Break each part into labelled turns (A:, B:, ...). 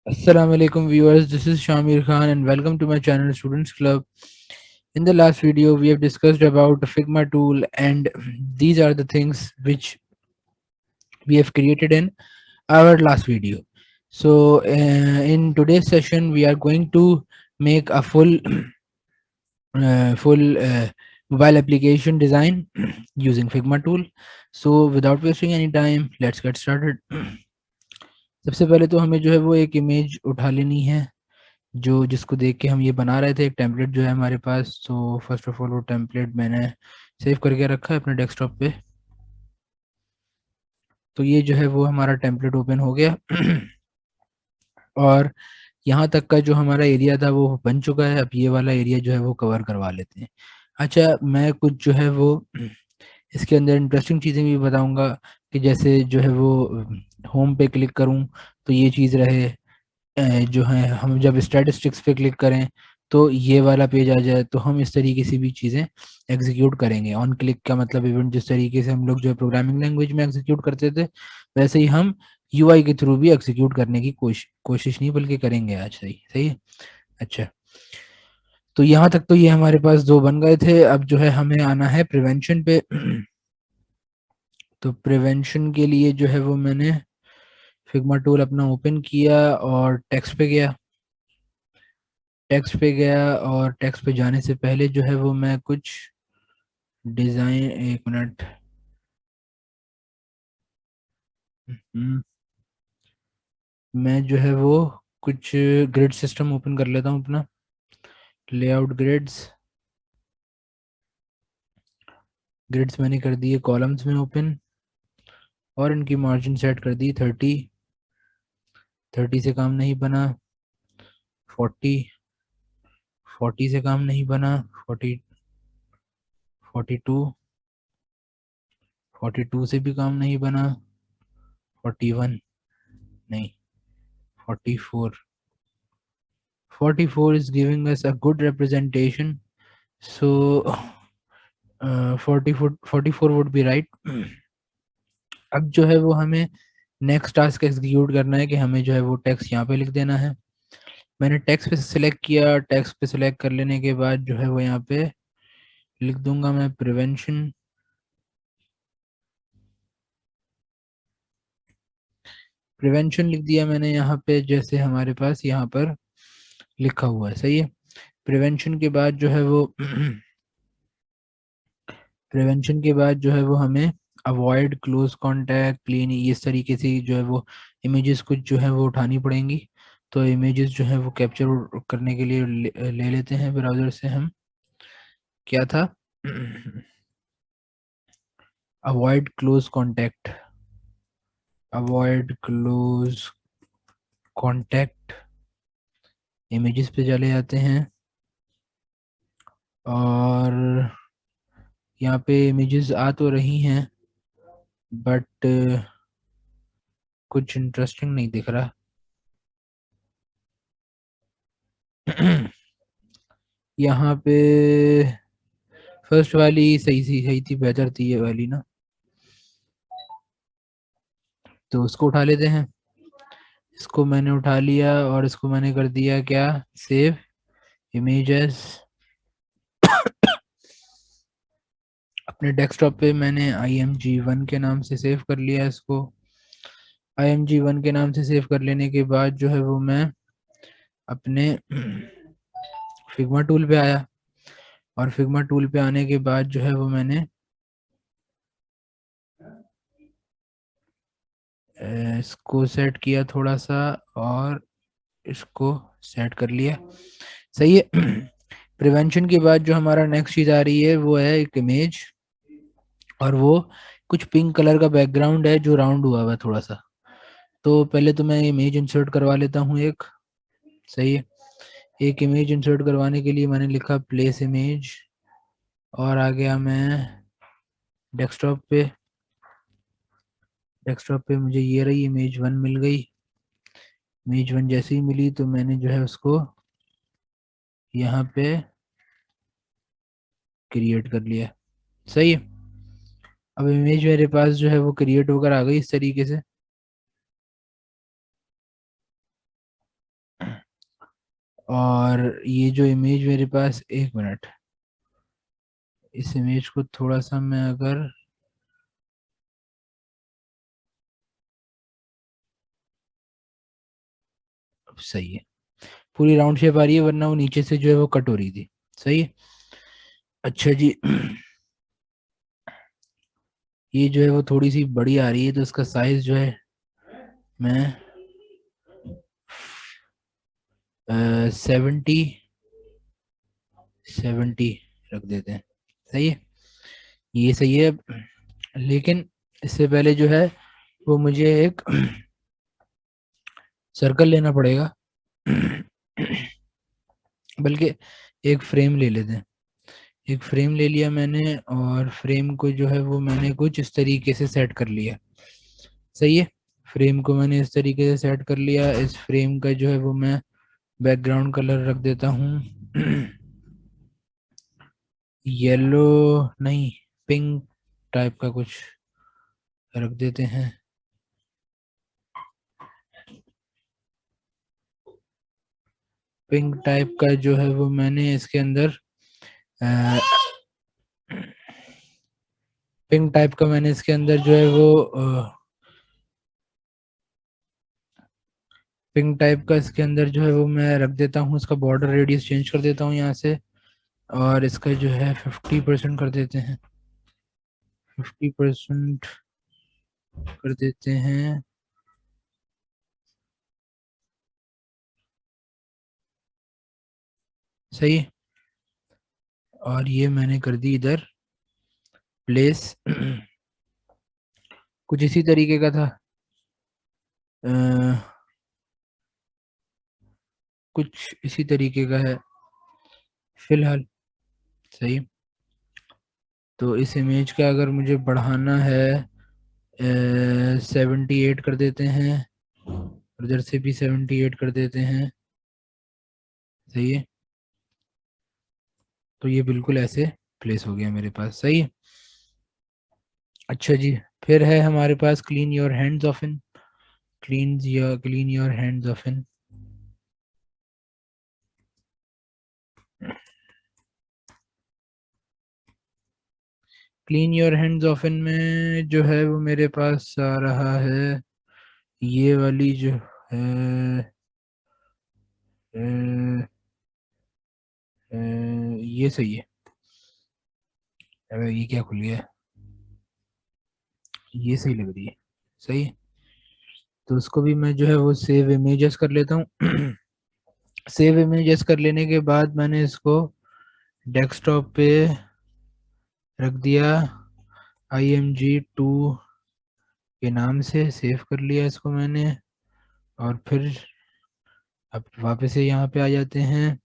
A: Assalamu alaikum viewers, this is Shamir Khan and welcome to my channel Students Club. In the last video we have discussed about Figma tool and these are the things which we have created in our last video. So in today's session we are going to make a full mobile application design using Figma tool. So without wasting any time, let's get started. सबसे पहले तो हमें जो है वो एक image उठा लेनी है जो जिसको देख के हम ये बना रहे थे। एक टेम्पलेट जो है हमारे पास, तो फर्स्ट ऑफ ऑल वो टेम्पलेट मैंने सेव करके रखा है अपने डेस्कटॉप पे। तो ये जो है वो हमारा टेम्पलेट ओपन हो गया और यहाँ तक का जो हमारा एरिया था वो बन चुका है। अब ये वाला एरिया जो है वो कवर करवा लेते हैं। अच्छा, मैं कुछ जो है वो इसके अंदर इंटरेस्टिंग चीज़ें भी बताऊंगा कि जैसे जो है वो होम पे क्लिक करूं तो ये चीज़ रहे, जो है हम जब स्टैटिस्टिक्स पे क्लिक करें तो ये वाला पेज आ जाए। तो हम इस तरीके से भी चीज़ें एग्जीक्यूट करेंगे। ऑन क्लिक का मतलब इवेंट जिस तरीके से हम लोग जो है प्रोग्रामिंग लैंग्वेज में एग्जीक्यूट करते थे, वैसे ही हम यूआई के थ्रू भी एग्जीक्यूट करने की कोशिश नहीं बल्कि करेंगे आज। सही सही है। अच्छा, तो यहाँ तक तो ये हमारे पास दो बन गए थे। अब जो है हमें आना है प्रिवेंशन पे। तो प्रिवेंशन के लिए जो है वो मैंने फिग्मा टूल अपना ओपन किया और टेक्स्ट पे गया। टेक्स्ट पे गया और टेक्स्ट पे जाने से पहले जो है वो मैं कुछ डिज़ाइन, एक मिनट, मैं जो है वो कुछ ग्रिड सिस्टम ओपन कर लेता हूँ अपना। लेआउट ग्रिड्स, ग्रिड्स मैंने कर दिए कॉलम्स में ओपन और इनकी मार्जिन सेट कर दी 30। 30 से काम नहीं बना, 40। 40 से काम नहीं बना, 40, 42। 42 से भी काम नहीं बना, 41 नहीं, 44। 44 is giving us a good representation, so 44 would be right. अब जो है वो हमें नेक्स्ट टास्क एग्जीक्यूट करना है कि हमें जो है वो टेक्स्ट यहाँ पे लिख देना है। मैंने टेक्स्ट पे सिलेक्ट किया। टेक्स्ट पे सिलेक्ट कर लेने के बाद जो है वो यहाँ पे लिख दूंगा मैं प्रिवेंशन। प्रिवेंशन लिख दिया मैंने यहाँ पे, जैसे हमारे पास यहाँ पर लिखा हुआ है। सही है। प्रिवेंशन के बाद जो है वो प्रिवेंशन के बाद जो है वो हमें अवॉइड क्लोज कांटेक्ट, क्लीन, इस तरीके से जो है वो इमेजेस कुछ जो है वो उठानी पड़ेंगी। तो इमेजेस जो है वो कैप्चर करने के लिए ले लेते हैं ब्राउज़र से हम। क्या था? Avoid close contact, avoid close contact. Images पे चले जाते हैं और यहाँ पे इमेजेस आ तो रही हैं बट कुछ इंटरेस्टिंग नहीं दिख रहा। यहाँ पे फर्स्ट वाली सही थी, बेहतर थी ये वाली ना। तो उसको उठा लेते हैं। इसको मैंने उठा लिया और इसको मैंने कर दिया क्या, सेव इमेजेस। अपने डेस्कटॉप पे मैंने img1 के नाम से सेव कर लिया इसको। img1 के नाम से सेव कर लेने के बाद जो है वो मैं अपने फिग्मा टूल पे आया और फिग्मा टूल पे आने के बाद जो है वो मैंने इसको सेट किया थोड़ा सा और इसको सेट कर लिया। सही है। प्रिवेंशन के बाद जो हमारा नेक्स्ट चीज़ आ रही है वो है एक इमेज, और वो कुछ पिंक कलर का बैकग्राउंड है जो राउंड हुआ हुआ है थोड़ा सा। तो पहले तो मैं इमेज इंसर्ट करवा लेता हूँ एक। सही है। एक इमेज इंसर्ट करवाने के लिए मैंने लिखा प्लेस इमेज और आ गया मैं डेस्कटॉप पे। डेस्कटॉप पे मुझे ये रही इमेज 1 मिल गई। इमेज 1 जैसे ही मिली तो मैंने जो है उसको यहाँ पे क्रिएट कर लिया। सही है। अब इमेज मेरे पास जो है वो क्रिएट होकर आ गई इस तरीके से। और ये जो इमेज मेरे पास, एक मिनट, इस इमेज को थोड़ा सा मैं अगर, सही है, पूरी राउंड शेप आ रही है, वरना वो नीचे से जो है वो कट हो रही थी। सही है। अच्छा जी, ये जो है वो थोड़ी सी बड़ी आ रही है, तो इसका साइज जो है मैं 70 70 रख देते हैं। सही है, ये सही है। लेकिन इससे पहले जो है वो मुझे एक सर्कल लेना पड़ेगा, बल्कि एक फ्रेम ले लेते हैं। एक फ्रेम ले लिया मैंने, और फ्रेम को जो है वो मैंने कुछ इस तरीके से सेट कर लिया। सही है, फ्रेम को मैंने इस तरीके से सेट कर लिया। इस फ्रेम का जो है वो मैं बैकग्राउंड कलर रख देता हूँ येलो नहीं, पिंक टाइप का कुछ रख देते हैं। पिंक टाइप का जो है वो मैंने इसके अंदर, पिंक टाइप का मैंने इसके अंदर जो है वो पिंक टाइप का इसके अंदर जो है वो मैं रख देता हूँ। इसका बॉर्डर रेडियस चेंज कर देता हूँ यहाँ से, और इसका जो है 50% कर देते हैं। 50% कर देते हैं। सही है, और ये मैंने कर दी इधर प्लेस। कुछ इसी तरीके का था, अ, कुछ इसी तरीके का है फिलहाल। सही, तो इस इमेज का अगर मुझे बढ़ाना है, 78 कर देते हैं, और इधर से भी 78 कर देते हैं। सही है, तो ये बिल्कुल ऐसे प्लेस हो गया मेरे पास। सही है। अच्छा जी, फिर है हमारे पास clean your hands often. Clean your hands often. Clean your hands often में जो है वो मेरे पास आ रहा है, ये वाली जो है, अ, ये सही है। अरे ये क्या खुल गया, ये सही लग रही है। सही है, तो उसको भी मैं जो है वो सेव इमेजेस कर लेता हूँ। सेव इमेजेस कर लेने के बाद मैंने इसको डेस्कटॉप पे रख दिया, IMG2 के नाम से सेव कर लिया इसको मैंने। और फिर अब वापस से यहाँ पे आ जाते हैं,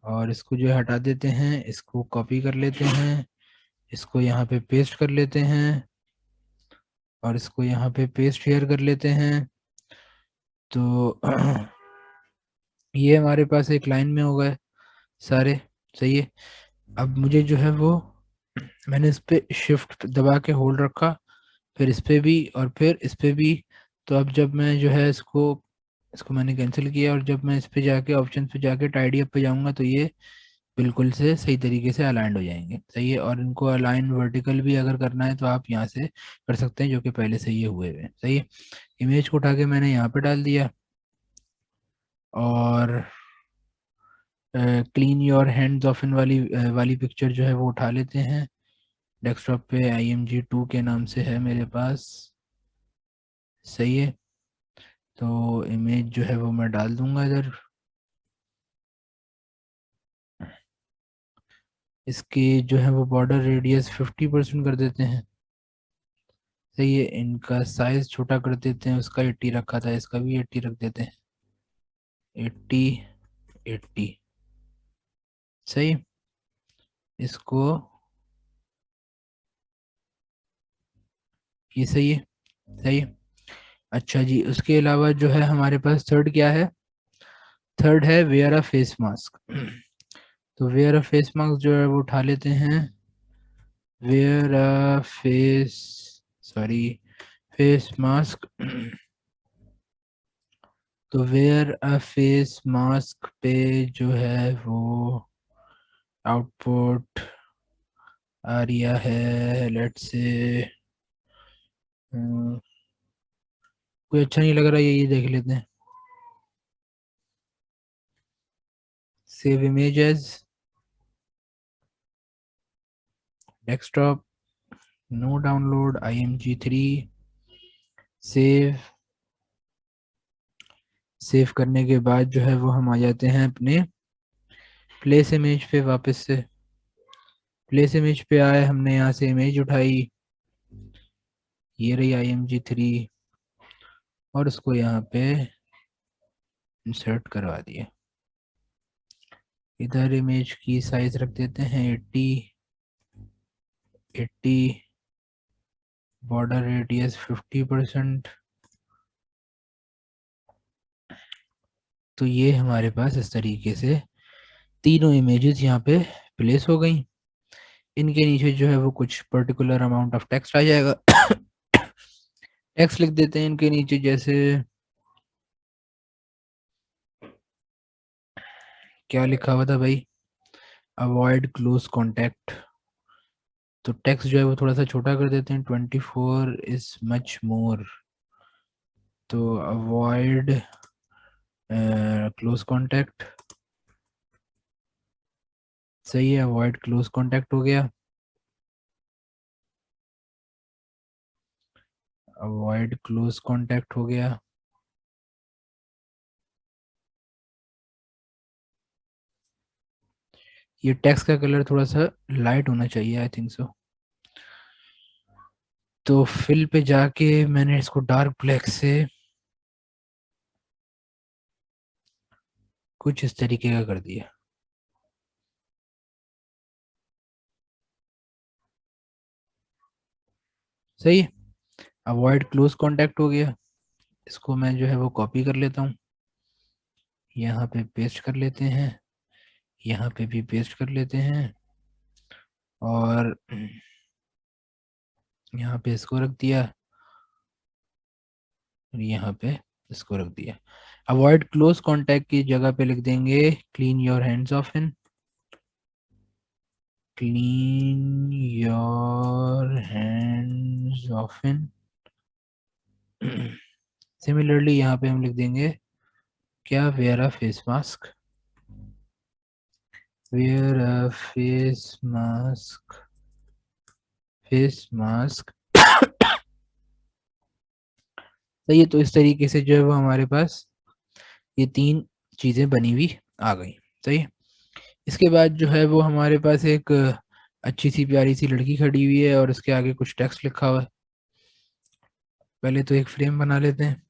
A: और इसको जो है हटा देते हैं, इसको कॉपी कर लेते हैं, इसको यहाँ पे पेस्ट कर लेते हैं, और इसको यहाँ पे पेस्ट शेयर कर लेते हैं। तो ये हमारे पास एक लाइन में हो गए सारे। सही है, अब मुझे जो है वो, मैंने इस पे शिफ्ट दबा के होल्ड रखा, फिर इस पे भी और फिर इस पे भी। तो अब जब मैं जो है इसको इसको मैंने कैंसिल किया, और जब मैं इस पे जाके ऑप्शन पे जाके टाइडी अप पे जाऊंगा, तो ये बिल्कुल से सही तरीके से अलाइंड हो जाएंगे। सही है, और इनको अलाइन वर्टिकल भी अगर करना है तो आप यहाँ से कर सकते हैं, जो कि पहले से ये हुए हुए हैं। सही है, इमेज को उठा के मैंने यहाँ पे डाल दिया, और क्लीन योर हैंड्स ऑफ इन वाली पिक्चर जो है वो उठा लेते हैं। डेस्कटॉप पे IMG2 के नाम से है मेरे पास। सही है, तो इमेज जो है वो मैं डाल दूंगा इधर। इसकी जो है वो बॉर्डर रेडियस 50% कर देते हैं। सही है, इनका साइज छोटा कर देते हैं, उसका 80 रखा था, इसका भी 80 रख देते हैं। 80, 80। सही, इसको, ये सही है। सही है। अच्छा जी, उसके अलावा जो है हमारे पास थर्ड क्या है, थर्ड है वेयर अ फेस मास्क। तो वेयर अ फेस मास्क जो है वो उठा लेते हैं। Wear a face, sorry, face mask. तो वेयर अ फेस मास्क पे जो है वो आउटपुट आ रिया है, लेट्स से कोई अच्छा नहीं लग रहा, ये देख लेते हैं। Save images, desktop, no download, img3, save. Save करने के बाद जो है वो हम आ जाते हैं अपने प्लेस इमेज पे वापस से। प्लेस इमेज पे आए, हमने यहाँ से इमेज उठाई, ये रही img3, और उसको यहाँ पे इंसर्ट करवा दिया। इधर इमेज की साइज रख देते हैं 80, बॉर्डर रेडियस 50%। तो ये हमारे पास इस तरीके से तीनों इमेजेस यहाँ पे प्लेस हो गई। इनके नीचे जो है वो कुछ पर्टिकुलर अमाउंट ऑफ टेक्स्ट आ जाएगा। टेक्स्ट लिख देते हैं इनके नीचे, जैसे क्या लिखा हुआ था भाई, अवॉइड क्लोज कॉन्टैक्ट। तो टेक्स्ट जो है वो थोड़ा सा छोटा कर देते हैं, 24 इज मच मोर। तो अवॉइड क्लोज कॉन्टैक्ट, सही है, अवॉइड क्लोज कॉन्टैक्ट हो गया। अवॉइड क्लोज कॉन्टैक्ट हो गया। ये टेक्स्ट का कलर थोड़ा सा लाइट होना चाहिए, आई थिंक सो। तो फिल पे जाके मैंने इसको डार्क ब्लैक से कुछ इस तरीके का कर दिया। सही है, अवॉइड क्लोज कॉन्टैक्ट हो गया। इसको मैं जो है वो कॉपी कर लेता हूँ, यहाँ पे पेस्ट कर लेते हैं, यहाँ पे भी पेस्ट कर लेते हैं, और यहाँ पे इसको रख दिया, और यहाँ पे इसको रख दिया। अवॉइड क्लोज कॉन्टैक्ट की जगह पे लिख देंगे clean your hands often, clean your hands often. Similarly यहाँ पे हम लिख देंगे क्या, wear a face mask, wear a face mask. सही है, तो इस तरीके से जो है वो हमारे पास ये तीन चीज़ें बनी हुई आ गई। सही है, इसके बाद जो है वो हमारे पास एक अच्छी सी प्यारी सी लड़की खड़ी हुई है, और उसके आगे कुछ टेक्स्ट लिखा हुआ है। पहले तो एक फ्रेम बना लेते हैं,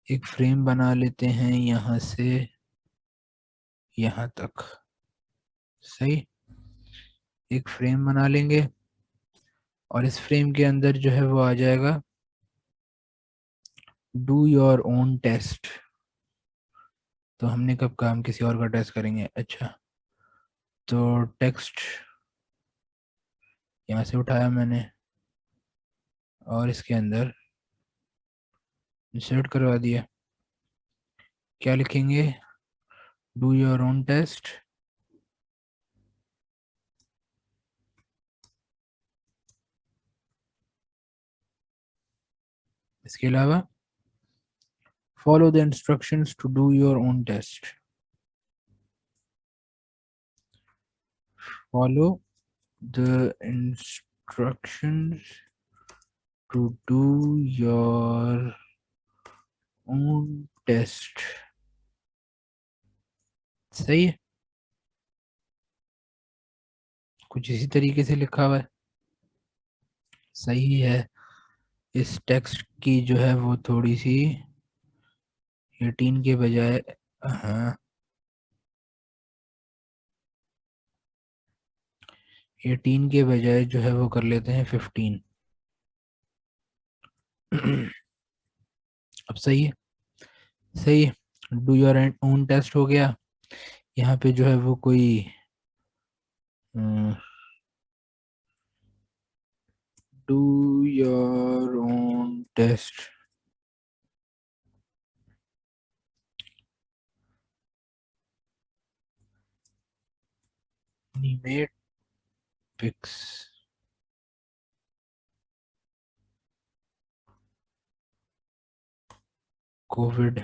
A: एक फ्रेम बना लेते हैं यहाँ से यहाँ तक। सही, एक फ्रेम बना लेंगे, और इस फ्रेम के अंदर जो है वो आ जाएगा डू योर ओन टेस्ट। तो हमने कब कहा हम किसी और का टेस्ट करेंगे, अच्छा। तो टेक्स्ट यहाँ से उठाया मैंने, और इसके अंदर इंसर्ट करवा दिया। क्या लिखेंगे, डू योर ओन टेस्ट। इसके अलावा follow the instructions to do your own test. Follow the instructions to do your own test. सही है, कुछ इसी तरीके से लिखा हुआ है। सही है, इस टेक्स्ट की जो है वो थोड़ी सी 18 के बजाय, हाँ 18 के बजाय जो है वो कर लेते हैं 15। अब सही है, सही है, डू योर ओन टेस्ट हो गया। यहाँ पे जो है वो कोई do your own test animate pics. COVID.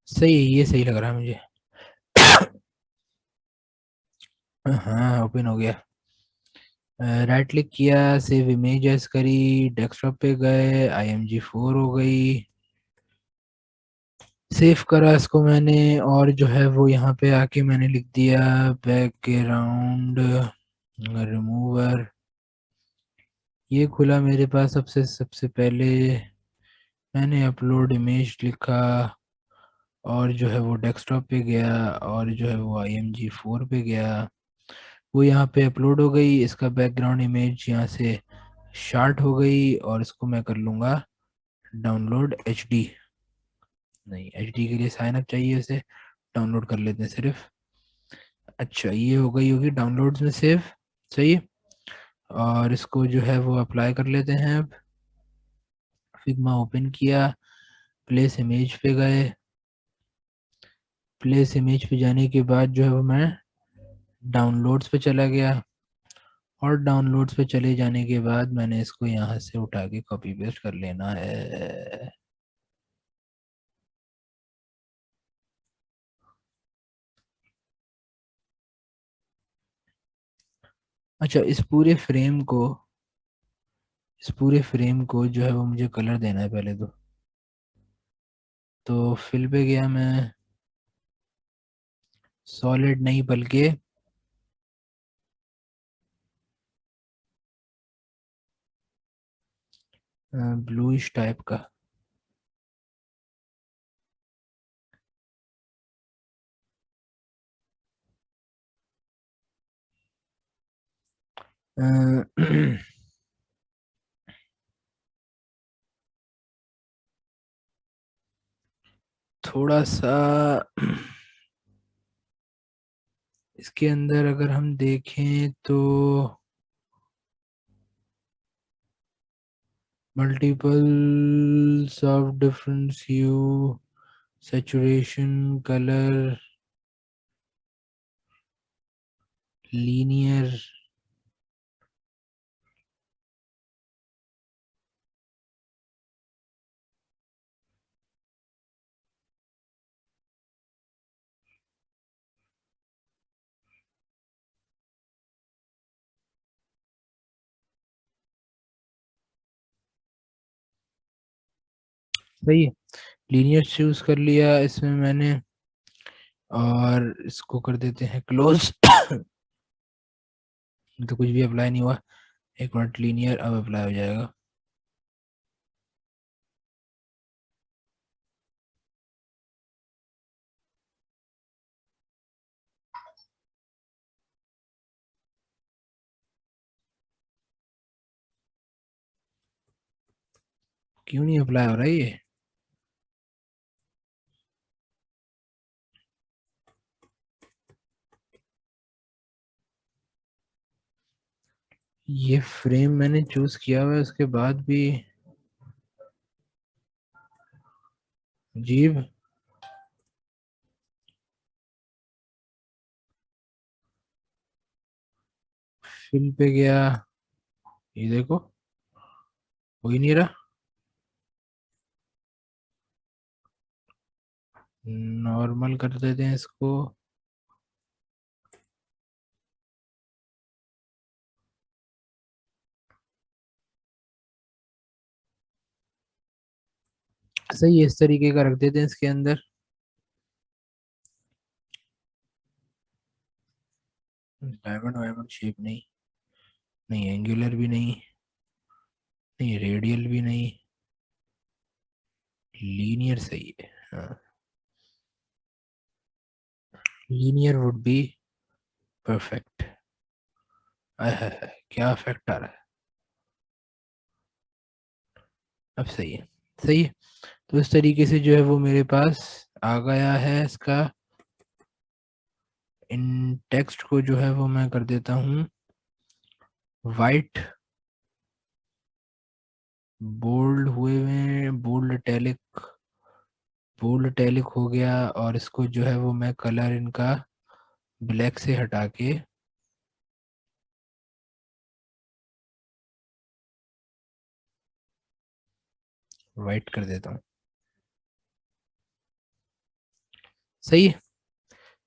A: सही है, ये सही लग रहा है मुझे। हाँ, ओपन हो गया। राइट क्लिक किया, सेव इमेज एज करी, डेस्कटॉप पे गए, IMG4 हो गई, सेव करा इसको मैंने, और जो है वो यहाँ पे आके मैंने लिख दिया बैकग्राउंड रिमूवर। ये खुला मेरे पास। सबसे सबसे पहले मैंने अपलोड इमेज लिखा, और जो है वो डेस्कटॉप पे गया, और जो है वो IMG4 पे गया, वो यहाँ पे अपलोड हो गई। इसका बैकग्राउंड इमेज यहाँ से शार्ट हो गई, और इसको मैं कर लूँगा डाउनलोड HD। नहीं, HD के लिए साइन अप चाहिए, इसे डाउनलोड कर लेते हैं सिर्फ। अच्छा, ये हो गई होगी डाउनलोड्स में सेव। सही है। और इसको जो है वो अप्लाई कर लेते हैं अब। फिग्मा ओपन किया, प्लेस इमेज पे गए। प्लेस इमेज पे जाने के बाद जो है वो मैं डाउनलोड्स पे चला गया, और डाउनलोड्स पे चले जाने के बाद मैंने इसको यहाँ से उठा के कॉपी पेस्ट कर लेना है। अच्छा, इस पूरे फ्रेम को जो है वो मुझे कलर देना है पहले तो फिल पे गया मैं। सॉलिड नहीं, बल्कि ब्लूइश टाइप का। अ, थोड़ा सा इसके अंदर अगर हम देखें तो multiples of difference hue, saturation, colour, linear. सही है, लीनियर चूज कर लिया इसमें मैंने, और इसको कर देते हैं क्लोज। तो कुछ भी अप्लाई नहीं हुआ। एक मिनट, लीनियर अब अप्लाई हो जाएगा। क्यों नहीं अप्लाई हो रहा है ये? ये फ्रेम मैंने चूज किया हुआ है, उसके बाद भी अजीब। फिल पे गया, ये देखो, हो ही नहीं रहा। नॉर्मल कर देते हैं इसको। सही है, इस तरीके का रख देते हैं इसके अंदर। डायमंड वायमंड शेप नहीं, नहीं एंगुलर भी नहीं, नहीं रेडियल भी नहीं, लीनियर सही है। हाँ, लीनियर वुड बी परफेक्ट। क्या इफेक्ट आ रहा है। अब सही है। सही है। तो इस तरीके से जो है वो मेरे पास आ गया है इसका। इन टेक्स्ट को जो है वो मैं कर देता हूँ वाइट, बोल्ड हुए हुए, बोल्ड इटैलिक, बोल्ड टैलिक हो गया, और इसको जो है वो मैं कलर इनका ब्लैक से हटा के वाइट कर देता हूँ। सही है।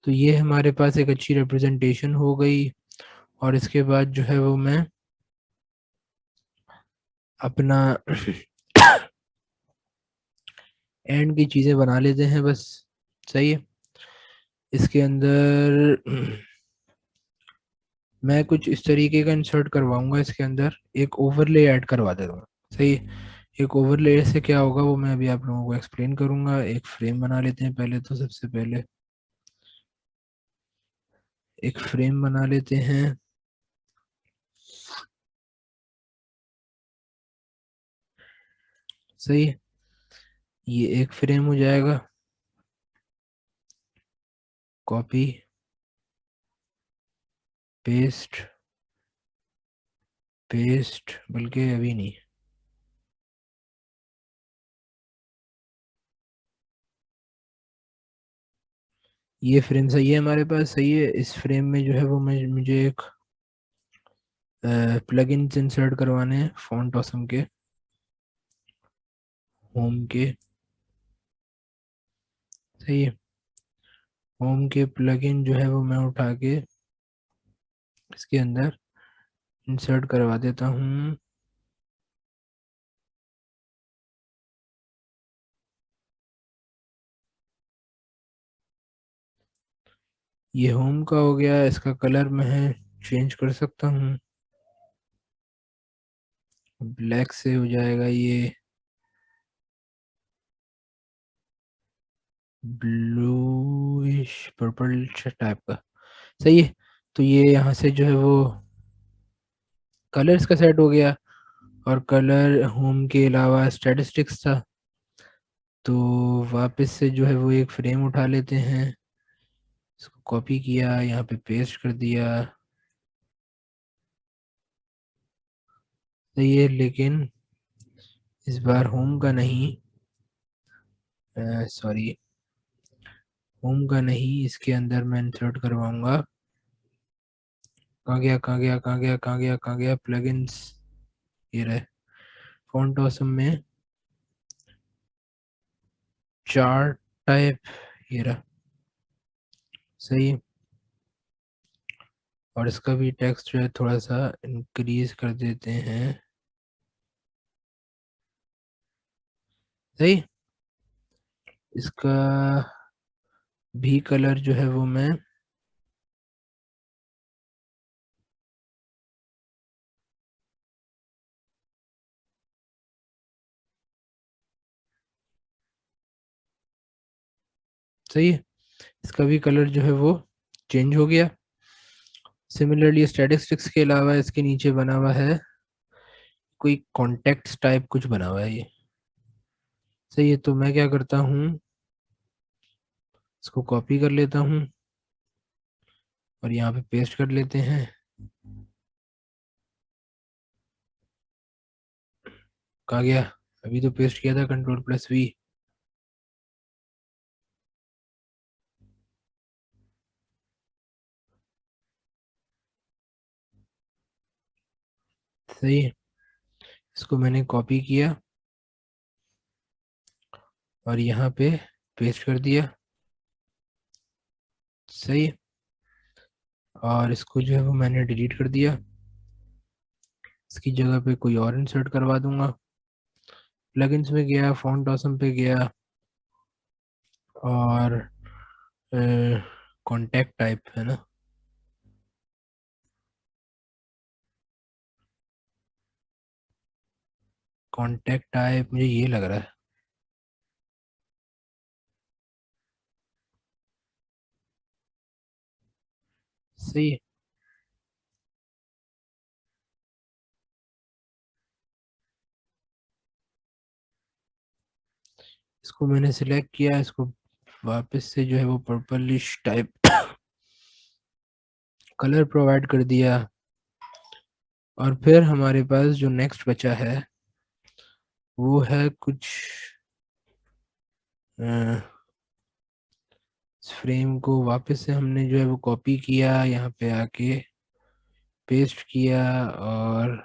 A: तो ये हमारे पास एक अच्छी रिप्रेजेंटेशन हो गई। और इसके बाद जो है वो मैं अपना एंड की चीज़ें बना लेते हैं बस। सही है। इसके अंदर मैं कुछ इस तरीके का इंसर्ट करवाऊंगा, इसके अंदर एक ओवरले ऐड करवा देता हूँ। सही है। एक ओवरले से क्या होगा वो मैं अभी आप लोगों को एक्सप्लेन करूंगा। एक फ्रेम बना लेते हैं पहले, तो सबसे पहले एक फ्रेम बना लेते हैं। सही है। ये एक फ्रेम हो जाएगा। कॉपी, पेस्ट, पेस्ट, बल्कि अभी नहीं, ये फ्रेम सही है हमारे पास। सही है। इस फ्रेम में जो है वो मुझे एक प्लगइन्स इंसर्ट करवाने हैं फॉन्ट ऑसम के, होम के। सही है। होम के प्लगइन जो है वो मैं उठा के इसके अंदर इंसर्ट करवा देता हूँ। ये होम का हो गया। इसका कलर मैं चेंज कर सकता हूँ, ब्लैक से हो जाएगा ये ब्लूइश पर्पल टाइप का। सही है। तो ये यहाँ से जो है वो कलर्स का सेट हो गया। और कलर होम के अलावा स्टैटिस्टिक्स था। तो वापस से जो है वो एक फ्रेम उठा लेते हैं, इसको कॉपी किया, यहाँ पे पेस्ट कर दिया। तो ये लेकिन इस बार होम का नहीं, सॉरी, होम का नहीं, इसके अंदर मैं इंसर्ट करवाऊंगा। कहाँ गया, कहाँ गया, कहाँ गया, कहाँ गया, कहाँ गया, प्लगइन्स, ये रहे फॉन्ट ऑसम में चार्ट टाइप, ये रहा। सही है। और इसका भी टेक्स्ट जो है थोड़ा सा इंक्रीज कर देते हैं। सही। इसका भी कलर जो है वो मैं सही है। इसका भी कलर जो है वो चेंज हो गया। सिमिलरली स्टैटिस्टिक्स के अलावा इसके नीचे बना हुआ है कोई कॉन्टेक्ट्स टाइप कुछ बना हुआ है ये। सही है। तो मैं क्या करता हूँ, इसको कॉपी कर लेता हूँ और यहाँ पे पेस्ट कर लेते हैं। कहाँ गया, अभी तो पेस्ट किया था, Ctrl+V। सही है। इसको मैंने कॉपी किया और यहाँ पे पेस्ट कर दिया। सही है। और इसको जो है वो मैंने डिलीट कर दिया। इसकी जगह पे कोई और इंसर्ट करवा दूंगा। प्लगइन्स में गया, फॉन्ट ऑसम पे गया, और कॉन्टैक्ट टाइप है ना, कॉन्टैक्ट टाइप मुझे ये लग रहा है। सही है। इसको मैंने सिलेक्ट किया, इसको वापस से जो है वो पर्पलिश टाइप कलर प्रोवाइड कर दिया। और फिर हमारे पास जो नेक्स्ट बचा है वो है कुछ इस फ्रेम को वापस से हमने जो है वो कॉपी किया, यहाँ पे आके पेस्ट किया और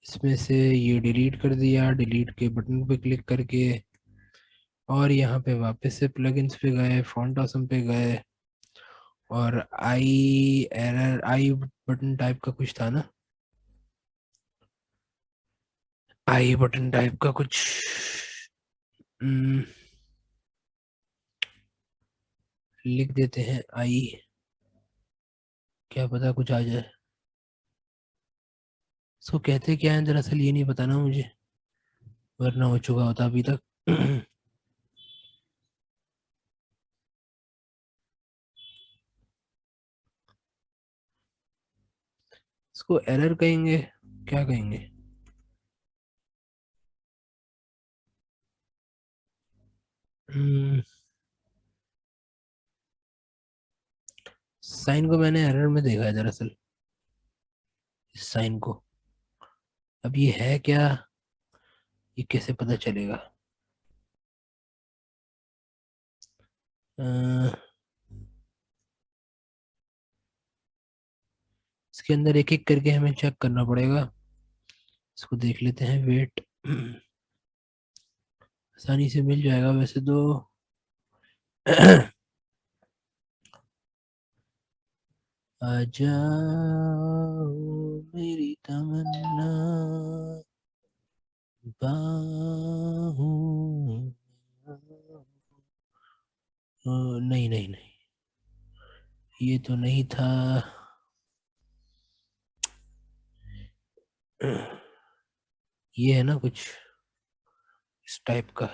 A: इसमें से ये डिलीट कर दिया, डिलीट के बटन पे क्लिक करके, और यहाँ पे वापस से प्लगइन्स पे गए, फॉन्ट ऑसम पे गए, और आई एरर आई बटन टाइप का कुछ था ना, आई बटन टाइप का कुछ, लिख देते हैं आई, क्या पता कुछ आ जाए। इसको कहते क्या है दरअसल ये नहीं पता ना मुझे, वरना हो चुका होता अभी तक। इसको एरर कहेंगे, क्या कहेंगे? साइन को मैंने एरर में देखा है दरअसल, इस साइन को। अब ये है क्या, ये कैसे पता चलेगा? अ, इसके अंदर एक एक करके हमें चेक करना पड़ेगा। इसको देख लेते हैं, वेट। आसानी से मिल जाएगा वैसे तो। आ जाओ मेरी तमन्ना, बाहों में आओ। नहीं नहीं नहीं, ये तो नहीं था। ये है ना कुछ इस टाइप का।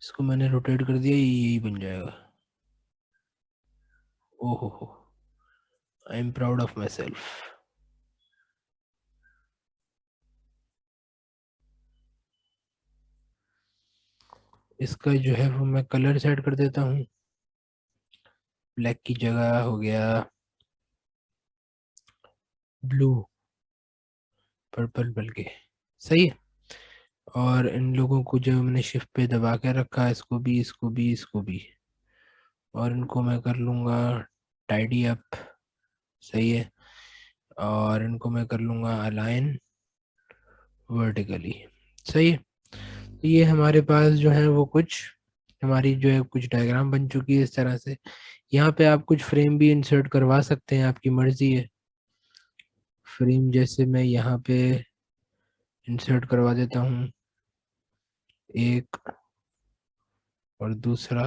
A: इसको मैंने रोटेट कर दिया, ये यही बन जाएगा। ओहो हो, I am proud of my self. इसका जो है वो मैं कलर सेट कर देता हूँ, ब्लैक की जगह हो गया ब्लू, पर्पल बल्कि, सही है। और इन लोगों को जो मैंने शिफ्ट पे दबा के रखा है, इसको भी, इसको भी, इसको भी, और इनको मैं कर लूँगा टाइडी अप, सही है। और इनको मैं कर लूँगा अलाइन वर्टिकली, सही है। तो ये हमारे पास जो है वो कुछ, हमारी जो है कुछ डायग्राम बन चुकी है इस तरह से। यहाँ पे आप कुछ फ्रेम भी इंसर्ट करवा सकते हैं, आपकी मर्जी है। फ्रेम जैसे मैं यहाँ पे इंसर्ट करवा देता हूँ एक, और दूसरा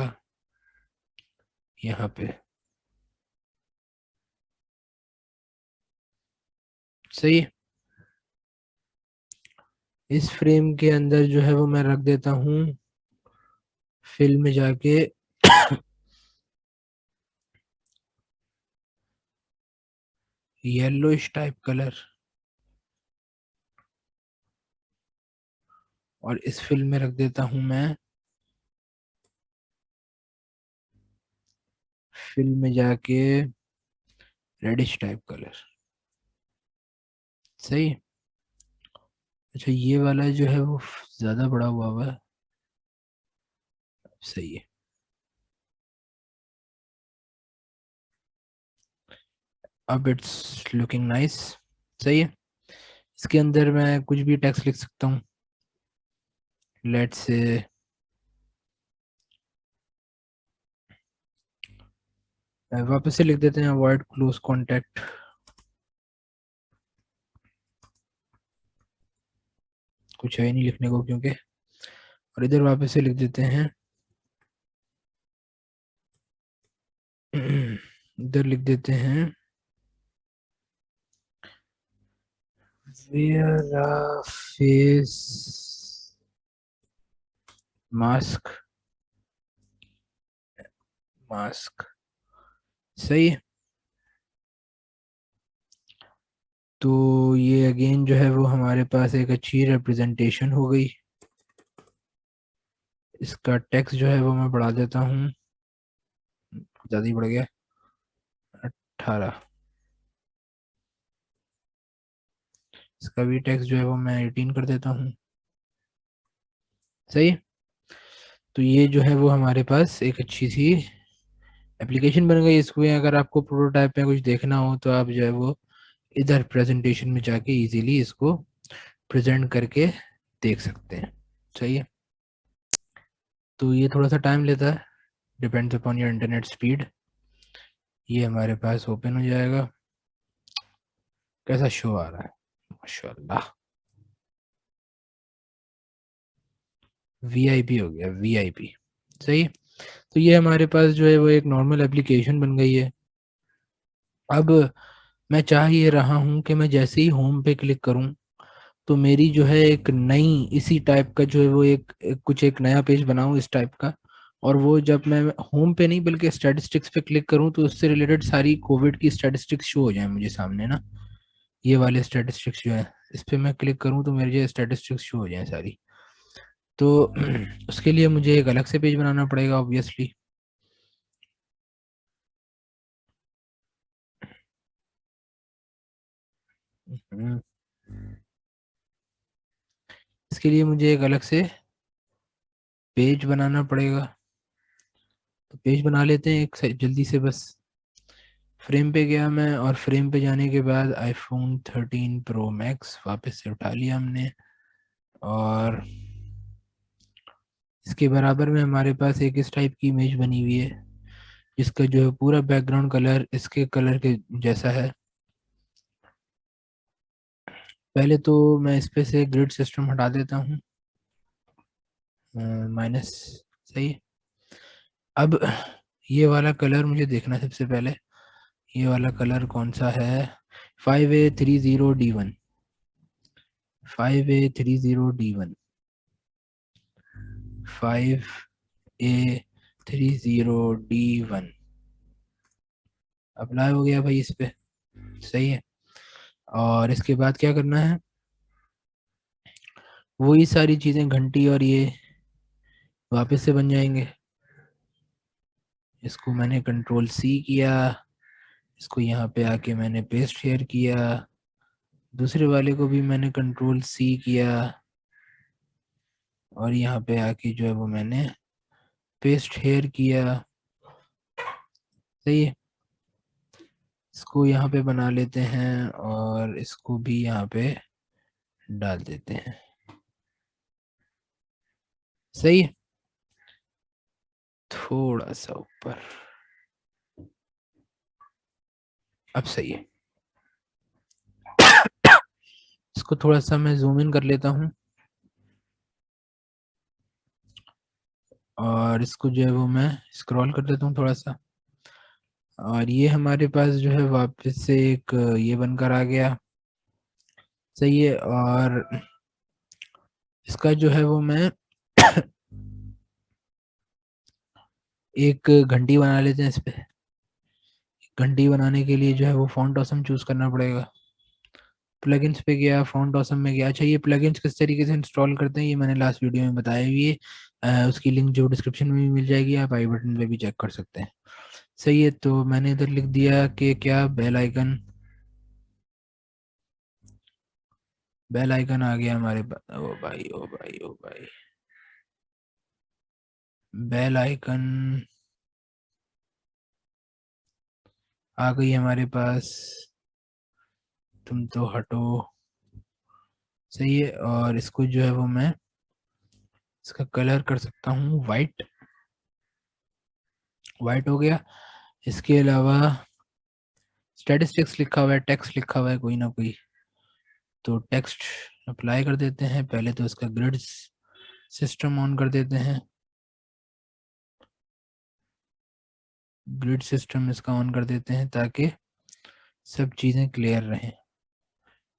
A: यहाँ पे, सही है। इस फ्रेम के अंदर जो है वो मैं रख देता हूँ फिल में जाके येलोइश टाइप कलर, और इस फिल में रख देता हूँ मैं फिल में जाके रेडिश टाइप कलर, सही है। अच्छा, ये वाला जो है वो ज्यादा बड़ा हुआ हुआ है, सही है। अब इट्स लुकिंग नाइस, सही है। इसके अंदर मैं कुछ भी टेक्स्ट लिख सकता हूँ, लेट्स से वापस से लिख देते हैं अवॉइड क्लोज कांटेक्ट, कुछ है ही नहीं लिखने को क्योंकि। और इधर वापस से लिख देते हैं इधर लिख देते हैं wear a face mask, mask, सही है। तो ये अगेन जो है वो हमारे पास एक अच्छी रिप्रेजेंटेशन हो गई। इसका टेक्स्ट जो है वो मैं बढ़ा देता हूँ, ज़्यादा ही बढ़ गया, 18। इसका भी टेक्स्ट जो है वो मैं 18 कर देता हूँ। सही है। तो ये जो है वो हमारे पास एक अच्छी सी एप्लीकेशन बन गई। इसको अगर आपको प्रोटोटाइप में कुछ देखना हो तो आप जो है वो इधर प्रेजेंटेशन में जाके इजीली इसको प्रेजेंट करके देख सकते हैं। सही है। तो ये थोड़ा सा टाइम लेता है, depends upon your internet speed. ये हमारे पास ओपन हो जाएगा। कैसा शो आ रहा है, माशाल्लाह। वीआईपी हो गया, वीआईपी। सही है। तो ये हमारे पास जो है वो एक नॉर्मल एप्लीकेशन बन गई है। अब मैं चाह ये रहा हूँ कि मैं जैसे ही होम पे क्लिक करूँ तो मेरी जो है एक नई इसी टाइप का जो है वो कुछ एक नया पेज बनाऊँ इस टाइप का। और वो जब मैं होम पे नहीं बल्कि स्टैटिस्टिक्स पे क्लिक करूँ तो उससे रिलेटेड सारी कोविड की स्टैटिस्टिक्स शो हो जाए मुझे सामने ना। ये वाले स्टैटिस्टिक्स जो है इस पे मैं क्लिक करूँ तो मेरे जो स्टैटिस्टिक्स शो हो जाए सारी। तो उसके लिए मुझे एक अलग से पेज बनाना पड़ेगा ऑब्वियसली। इसके लिए मुझे एक अलग से पेज बनाना पड़ेगा। तो पेज बना लेते हैं एक जल्दी से बस। फ्रेम पे गया मैं और फ्रेम पे जाने के बाद आईफोन 13 प्रो मैक्स वापस से उठा लिया हमने। और इसके बराबर में हमारे पास एक इस टाइप की इमेज बनी हुई है जिसका जो है पूरा बैकग्राउंड कलर इसके कलर के जैसा है। पहले तो मैं इस पे से ग्रिड सिस्टम हटा देता हूँ, माइनस। सही है। अब ये वाला कलर मुझे देखना है सबसे पहले। ये वाला कलर कौन सा है? 5A30D1। 5A30D1। 5A30D1 अप्लाई हो गया भाई इस पे। सही है। और इसके बाद क्या करना है? वही सारी चीज़ें घंटी और ये वापस से बन जाएंगे। इसको मैंने कंट्रोल C किया, इसको यहाँ पे आके मैंने पेस्ट हेयर किया, दूसरे वाले को भी मैंने कंट्रोल C किया और यहाँ पे आके जो है वो मैंने पेस्ट हेयर किया। सही है। इसको यहाँ पे बना लेते हैं और इसको भी यहाँ पे डाल देते हैं। सही है। थोड़ा सा ऊपर। अब सही है। इसको थोड़ा सा मैं जूम इन कर लेता हूँ और इसको जो है वो मैं स्क्रॉल कर देता हूँ थोड़ा सा। और ये हमारे पास जो है वापस से एक ये बनकर आ गया। सही है। और इसका जो है वो मैं एक घंटी बना लेते हैं इस पे। घंटी बनाने के लिए जो है वो फॉन्ट ऑसम चूज करना पड़ेगा। प्लगइन्स पे गया, फॉन्ट ऑसम में गया। अच्छा, ये प्लगइन्स किस तरीके से इंस्टॉल करते हैं ये मैंने लास्ट वीडियो में बताया हुई है। उसकी लिंक जो डिस्क्रिप्शन में भी मिल जाएगी, आप आई बटन पे भी चेक कर सकते हैं। सही है। तो मैंने इधर लिख दिया कि क्या बेल आइकन। बेल आइकन आ गया हमारे पास। ओ भाई ओ भाई ओ भाई, बेल आइकन आ गई हमारे पास। तुम तो हटो। सही है। और इसको जो है वो मैं इसका कलर कर सकता हूँ वाइट। वाइट हो गया। इसके अलावा स्टैटिस्टिक्स लिखा हुआ है, टेक्स्ट लिखा हुआ है कोई ना कोई, तो टेक्स्ट अप्लाई कर देते हैं। पहले तो इसका ग्रिड सिस्टम ऑन कर देते हैं। ग्रिड सिस्टम इसका ऑन कर देते हैं ताकि सब चीज़ें क्लियर रहें।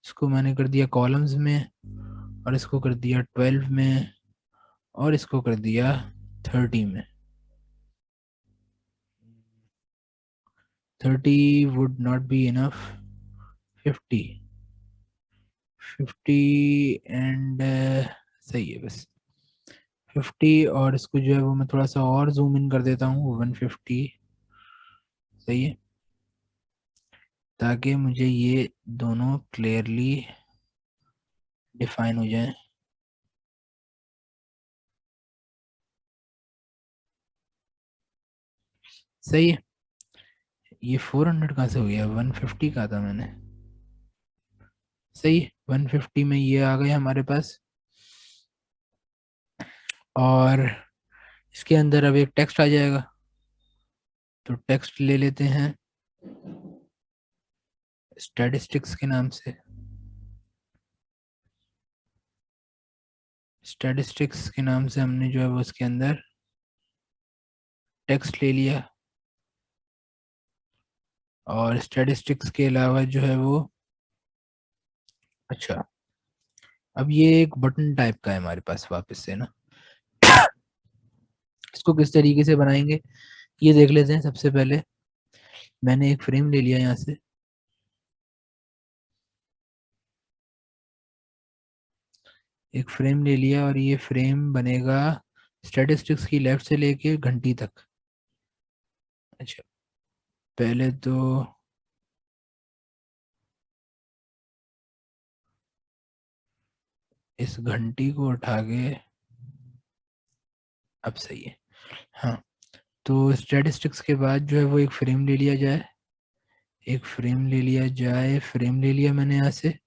A: इसको मैंने कर दिया कॉलम्स में और इसको कर दिया 12 में और इसको कर दिया 30 में। 30 would not be enough. 50। 50 and सही है बस 50। और इसको जो है वो मैं थोड़ा सा और जूम इन कर देता हूँ 150। सही है। ताकि मुझे ये दोनों क्लियरली डिफाइन हो जाए। सही है। ये 400 कहाँ से हो गया, 150 कहा था मैंने। सही है, 150 में ये आ गए हमारे पास। और इसके अंदर अब एक टेक्स्ट आ जाएगा, तो टेक्स्ट ले लेते हैं स्टैटिस्टिक्स के नाम से। स्टैटिस्टिक्स के नाम से हमने जो है वो उसके अंदर टेक्स्ट ले लिया। और स्टैटिस्टिक्स के अलावा जो है वो, अच्छा, अब ये एक बटन टाइप का है हमारे पास वापस से ना। इसको किस तरीके से बनाएंगे ये देख लेते हैं। सबसे पहले मैंने एक फ्रेम ले लिया यहाँ से, एक फ्रेम ले लिया और ये फ्रेम बनेगा स्टैटिस्टिक्स की लेफ्ट से लेके घंटी तक। अच्छा, पहले तो इस घंटी को उठा के, अब सही है। हाँ, तो स्टैटिस्टिक्स के बाद जो है वो एक फ्रेम ले लिया जाए, एक फ्रेम ले लिया जाए, फ्रेम ले लिया मैंने यहाँ से।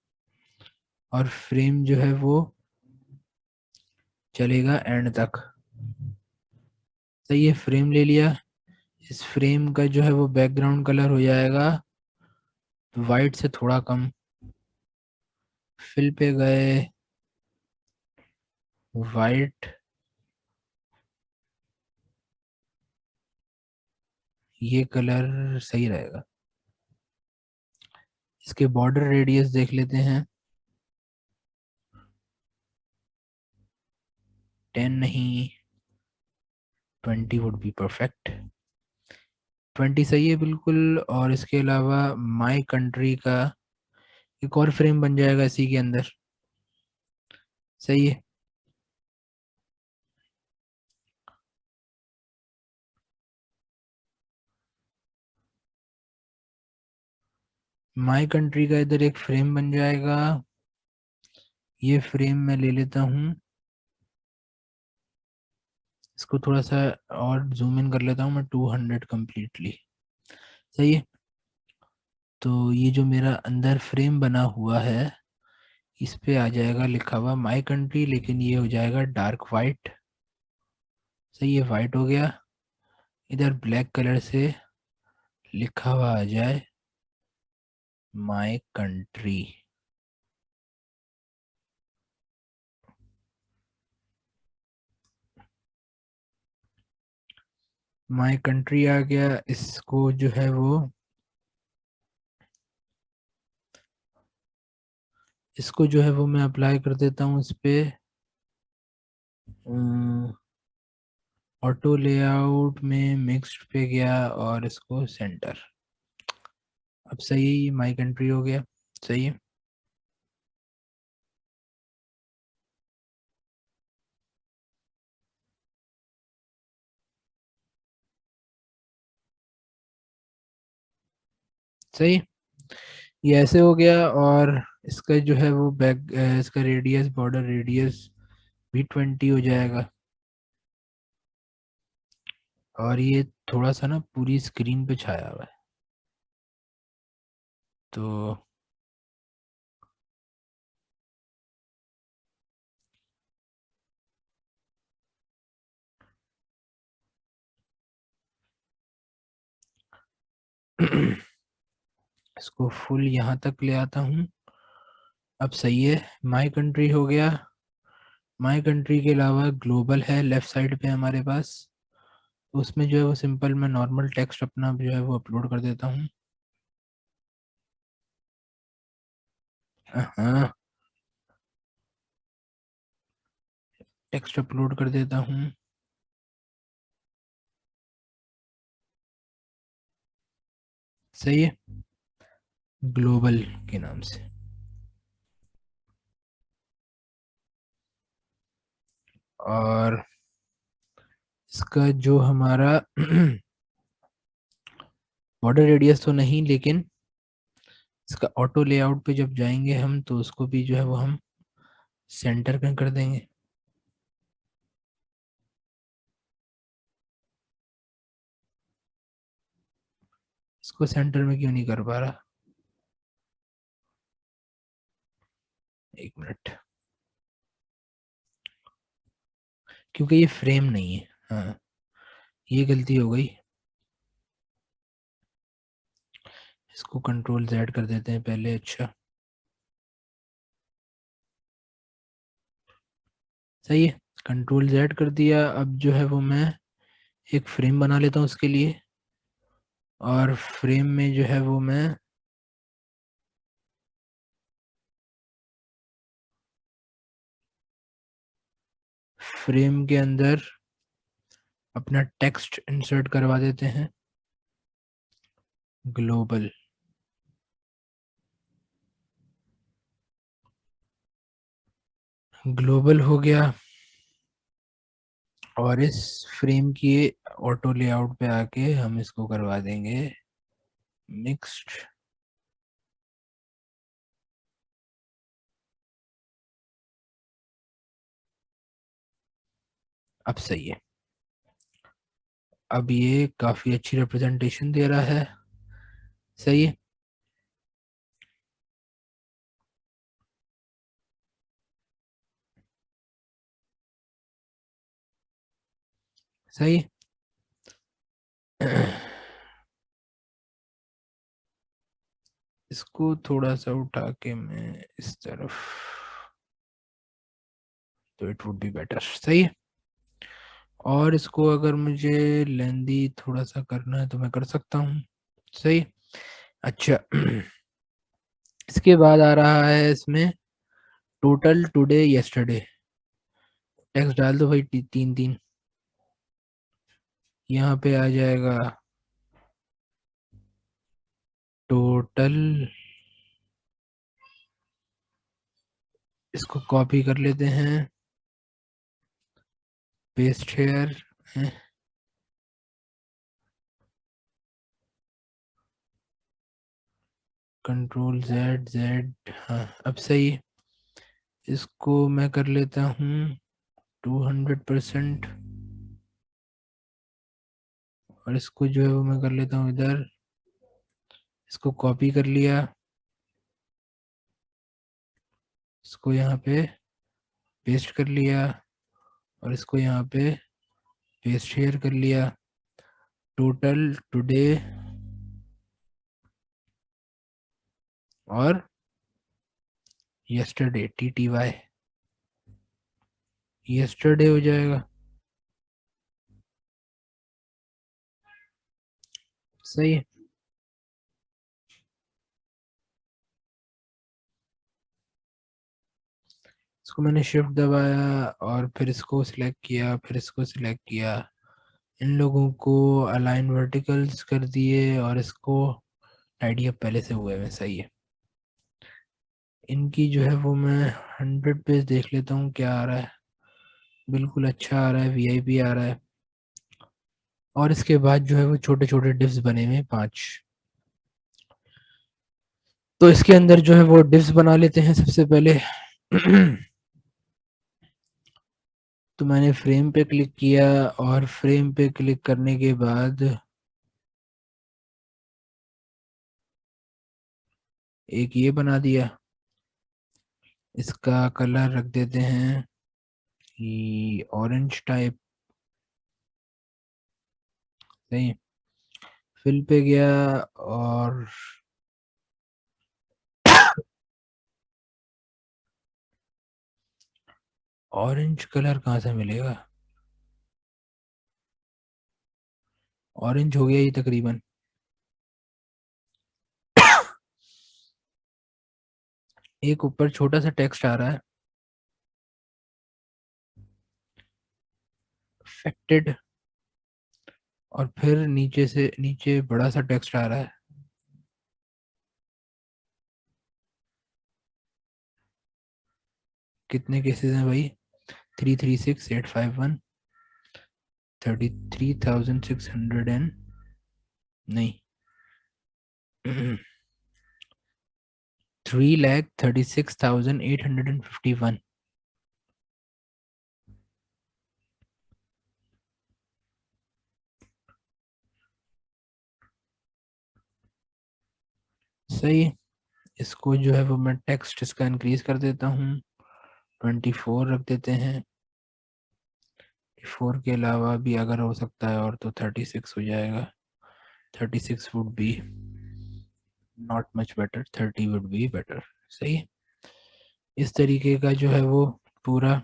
A: और फ्रेम जो है वो चलेगा एंड तक। सही है, फ्रेम ले लिया। इस फ्रेम का जो है वो बैकग्राउंड कलर हो जाएगा वाइट से थोड़ा कम। फिल पे गए, वाइट, ये कलर सही रहेगा। इसके बॉर्डर रेडियस देख लेते हैं। 10 नहीं, 20 वुड बी परफेक्ट। 20 सही है बिल्कुल। और इसके अलावा माई कंट्री का एक और फ्रेम बन जाएगा इसी के अंदर। सही है। माई कंट्री का इधर एक फ्रेम बन जाएगा। ये फ्रेम मैं ले लेता हूँ, इसको थोड़ा सा और जूम इन कर लेता हूँ मैं, 200 कंप्लीटली। सही है। तो ये जो मेरा अंदर फ्रेम बना हुआ है, इस पे आ जाएगा लिखा हुआ माई कंट्री, लेकिन ये हो जाएगा डार्क वाइट। सही है, वाइट हो गया। इधर ब्लैक कलर से लिखा हुआ आ जाए माई कंट्री। माई कंट्री आ गया। इसको जो है वो, इसको जो है वो मैं अप्लाई कर देता हूँ इस पे। ऑटो लेआउट में मिक्स्ड पे गया और इसको सेंटर। अब सही, माई कंट्री हो गया। सही है। सही, ये ऐसे हो गया। और इसका जो है वो बैक, इसका रेडियस, बॉर्डर रेडियस भी 20 हो जाएगा। और ये थोड़ा सा ना पूरी स्क्रीन पे छाया हुआ है, तो इसको फुल यहाँ तक ले आता हूँ। अब सही है, माई कंट्री हो गया। माई कंट्री के अलावा ग्लोबल है लेफ्ट साइड पे हमारे पास, तो उसमें जो है वो सिंपल मैं नॉर्मल टेक्स्ट अपना जो है वो अपलोड कर देता हूँ। हाँ, टेक्स्ट अपलोड कर देता हूँ। सही है, ग्लोबल के नाम से। और इसका जो हमारा बॉर्डर रेडियस तो नहीं, लेकिन इसका ऑटो लेआउट पे जब जाएंगे हम तो उसको भी जो है वो हम सेंटर कहीं कर देंगे। इसको सेंटर में क्यों नहीं कर पा रहा? एक मिनट, क्योंकि ये फ्रेम नहीं है। हाँ, ये गलती हो गई। इसको कंट्रोल Z कर देते हैं पहले। अच्छा, सही है, कंट्रोल Z कर दिया। अब जो है वो मैं एक फ्रेम बना लेता हूँ उसके लिए, और फ्रेम में जो है वो मैं फ्रेम के अंदर अपना टेक्स्ट इंसर्ट करवा देते हैं, ग्लोबल। ग्लोबल हो गया। और इस फ्रेम की ऑटो लेआउट पे आके हम इसको करवा देंगे मिक्स्ड। अब सही है, अब ये काफी अच्छी रिप्रेजेंटेशन दे रहा है। सही है। सही है। इसको थोड़ा सा उठा के मैं इस तरफ, तो इट वुड बी बेटर। सही है। और इसको अगर मुझे लेंदी थोड़ा सा करना है तो मैं कर सकता हूँ। सही। अच्छा। इसके बाद आ रहा है इसमें टोटल टुडे यस्टरडे। टेक्स्ट डाल दो भाई, तीन तीन। यहाँ पे आ जाएगा टोटल। इसको कॉपी कर लेते हैं, पेस्ट हेयर, कंट्रोल Z। हाँ, अब सही। इसको मैं कर लेता हूँ 200%। और इसको जो है वो मैं कर लेता हूँ इधर। इसको कॉपी कर लिया, इसको यहाँ पे पेस्ट कर लिया, और इसको यहाँ पे पेस्ट हेयर कर लिया। टोटल टुडे और यस्टरडे, TTY, यस्टरडे हो जाएगा। सही है। इसको मैंने शिफ्ट दबाया और फिर इसको सिलेक्ट किया, फिर इसको सिलेक्ट किया। इन लोगों को अलाइन वर्टिकल्स कर दिए, और इसको टाइडी अप पहले से हुए हैं। सही है। इनकी जो है वो मैं 100 पेज देख लेता हूँ क्या आ रहा है। बिल्कुल अच्छा आ रहा है, VIP आ रहा है। और इसके बाद जो है वो छोटे छोटे डिव्स बने हुए हैं 5। तो इसके अंदर जो है वो डिव्स बना लेते हैं सबसे पहले। तो मैंने फ्रेम पे क्लिक किया, और फ्रेम पे क्लिक करने के बाद एक ये बना दिया। इसका कलर रख देते हैं कि ऑरेंज टाइप। नहीं, फिल पे गया, और ऑरेंज कलर कहाँ से मिलेगा? ऑरेंज हो गया ये तकरीबन। एक ऊपर छोटा सा टेक्स्ट आ रहा है, अफेक्टेड। और फिर नीचे से नीचे बड़ा सा टेक्स्ट आ रहा है। कितने केसेस हैं भाई? 336851, 33,600 एंड, नहीं, 3,36,851। सही। इसको जो है वो मैं टेक्स्ट इसका इंक्रीज कर देता हूँ, 24 रख देते हैं। 4 के अलावा भी अगर हो सकता है और तो 36 हो जाएगा। 36 would be not much better, 30 would be better. सही। इस तरीके का जो है वो पूरा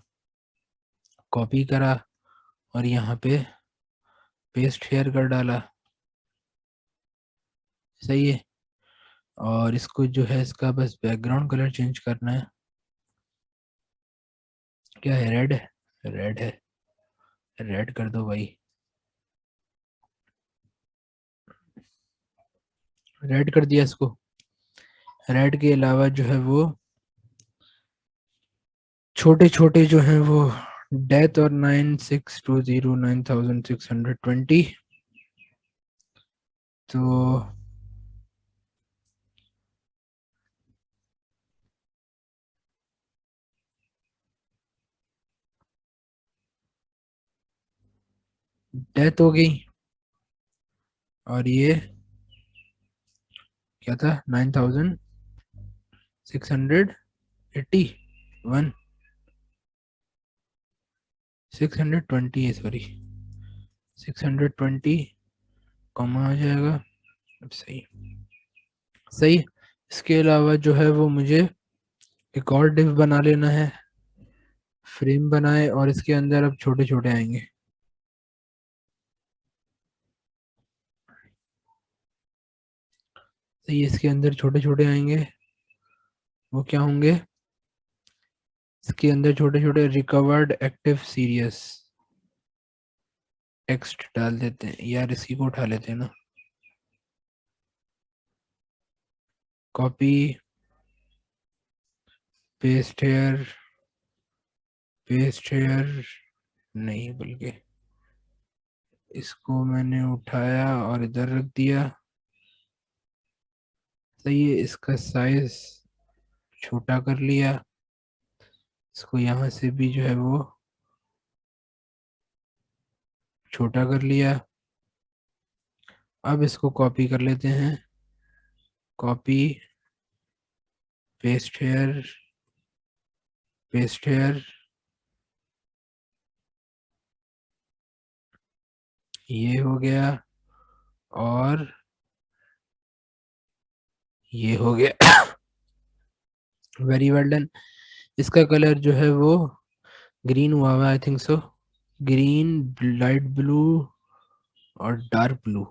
A: कॉपी करा और यहाँ पे पेस्ट हेयर कर डाला। सही है। और इसको जो है इसका बस बैकग्राउंड कलर चेंज करना है। क्या है? रेड है। रेड है, रेड कर दो भाई। रेड कर दिया इसको। रेड के अलावा जो है वो छोटे छोटे जो हैं वो डेथ और 96209620, तो डेथ हो गई। और ये क्या था? 9681, 620 है, सॉरी 620 कॉमा आ जाएगा। अब सही। सही। इसके अलावा जो है वो मुझे एक और डिव बना लेना है। फ्रेम बनाए और इसके अंदर अब छोटे छोटे आएंगे। सही। इसके अंदर छोटे छोटे आएंगे। वो क्या होंगे? इसके अंदर छोटे छोटे रिकवर्ड एक्टिव सीरियस टेक्स्ट डाल देते हैं। यार इसी को उठा लेते हैं ना। Copy paste here, paste here नहीं बल्कि इसको मैंने उठाया और इधर रख दिया। सही है। इसका साइज छोटा कर लिया। इसको यहाँ से भी जो है वो छोटा कर लिया। अब इसको कॉपी कर लेते हैं। Copy paste here, paste here, ये हो गया और ये हो गया। Very well done. इसका कलर जो है वो ग्रीन हुआ हुआ, I think so. Green, light blue और डार्क ब्लू।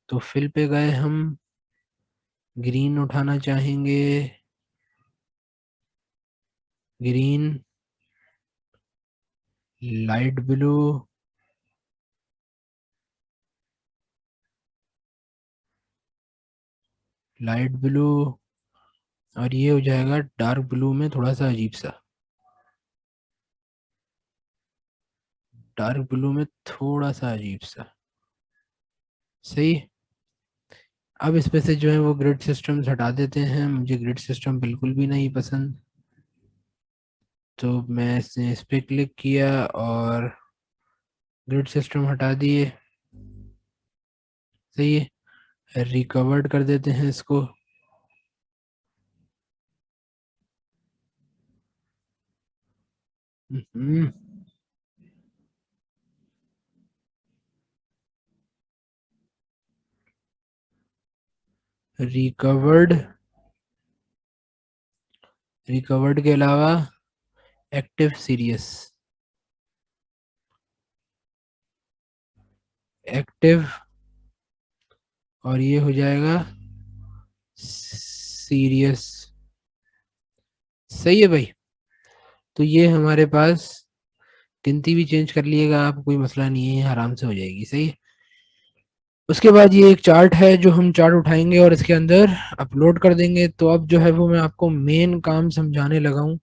A: तो फिल पे गए हम, ग्रीन उठाना चाहेंगे। Green, light blue, light blue और ये हो जाएगा डार्क ब्लू में थोड़ा सा अजीब सा। डार्क ब्लू में थोड़ा सा अजीब सा। सही। अब इसमें से जो है वो ग्रिड सिस्टम्स हटा देते हैं। मुझे ग्रिड सिस्टम बिल्कुल भी नहीं पसंद। तो मैं इस पे क्लिक किया और ग्रिड सिस्टम हटा दिए। सही है। रिकवर्ड कर देते हैं इसको। हम्म, रिकवर्ड, रिकवर्ड के अलावा एक्टिव सीरियस, एक्टिव और ये हो जाएगा सीरियस। सही है भाई। तो ये हमारे पास गिनती भी चेंज कर लिएगा आप, कोई मसला नहीं है, आराम से हो जाएगी। सही है। उसके बाद ये एक चार्ट है जो हम चार्ट उठाएंगे और इसके अंदर अपलोड कर देंगे। तो अब जो है वो मैं आपको मेन काम समझाने लगा हूँ,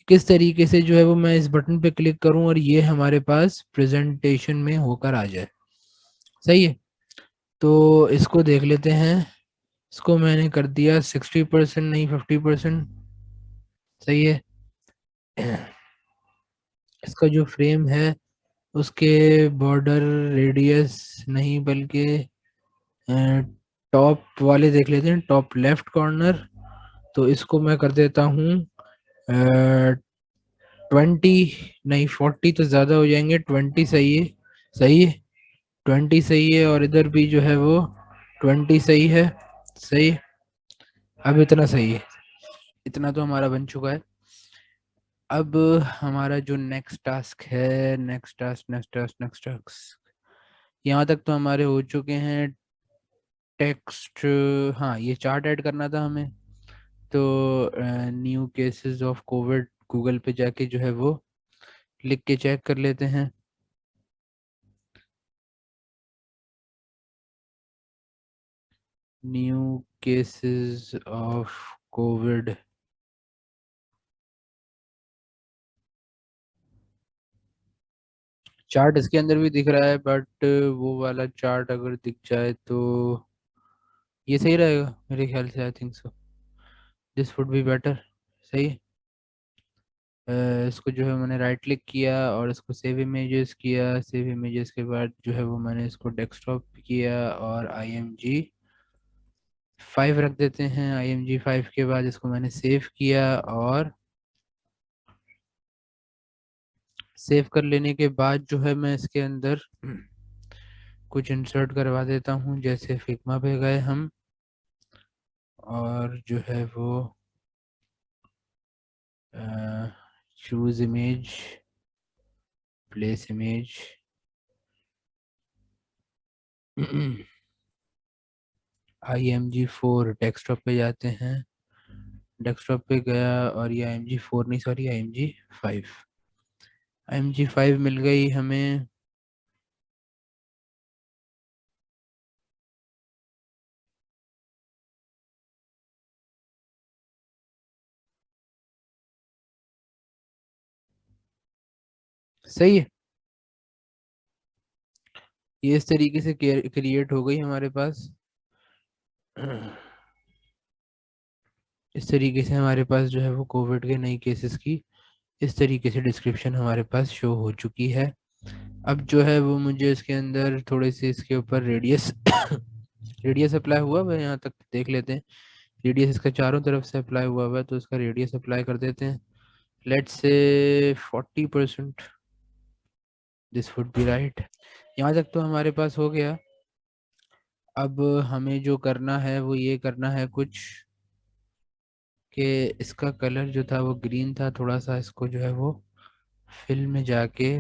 A: किस तरीके से जो है वो मैं इस बटन पे क्लिक करूँ और ये हमारे पास प्रेजेंटेशन में होकर आ जाए। सही है। तो इसको देख लेते हैं। इसको मैंने कर दिया 60%, नहीं 50%। सही है। इसका जो फ्रेम है उसके बॉर्डर रेडियस नहीं बल्कि टॉप वाले देख लेते हैं, टॉप लेफ्ट कॉर्नर। तो इसको मैं कर देता हूँ 20, नहीं 40 तो ज्यादा हो जाएंगे, 20 सही है। सही है, 20 सही है, और इधर भी जो है वो 20 सही है। सही है, अब इतना सही है, इतना तो हमारा बन चुका है। अब हमारा जो नेक्स्ट टास्क है, नेक्स्ट टास्क, यहाँ तक तो हमारे हो चुके हैं। टेक्स्ट, हाँ ये चार्ट ऐड करना था हमें। तो new cases of Covid Google पे जाके जो है वो लिख के चेक कर लेते हैं। New cases of Covid, chart इसके अंदर भी दिख रहा है, बट वो वाला चार्ट अगर दिख जाए तो ये सही रहेगा मेरे ख्याल से। आई think so this would be better. सही है। इसको जो है मैंने राइट क्लिक किया और इसको सेव इमेजेस किया। सेव इमेजेस के बाद जो है वो मैंने इसको डेस्कटॉप किया और IMG5 रख देते हैं। IMG5 के बाद इसको मैंने सेव किया, और सेव कर लेने के बाद जो है मैं इसके अंदर कुछ इंसर्ट करवा देता हूँ। जैसे फिग्मा पे गए हम, और जो है वो choose image, place image. IMG4 desktop पे जाते हैं। डेस्कटॉप पे गया, और ये IMG4 नहीं, सॉरी IMG5। IMG5 मिल गई हमें। सही है, ये इस तरीके से क्रिएट हो गई हमारे पास। इस तरीके से हमारे पास जो है वो कोविड के नई केसेस की इस तरीके से डिस्क्रिप्शन हमारे पास शो हो चुकी है। अब जो है वो मुझे इसके अंदर थोड़े से इसके ऊपर रेडियस रेडियस अप्लाई हुआ हुआ है, यहाँ तक देख लेते हैं। रेडियस इसका चारों तरफ से अप्लाई हुआ हुआ है, तो इसका रेडियस अप्लाई कर देते हैं। Let's say 40%, this would be right. यहाँ तक तो हमारे पास हो गया। अब हमें जो करना है वो ये करना है कुछ, कि इसका कलर जो था वो ग्रीन था, थोड़ा सा इसको जो है वो फिल में जाके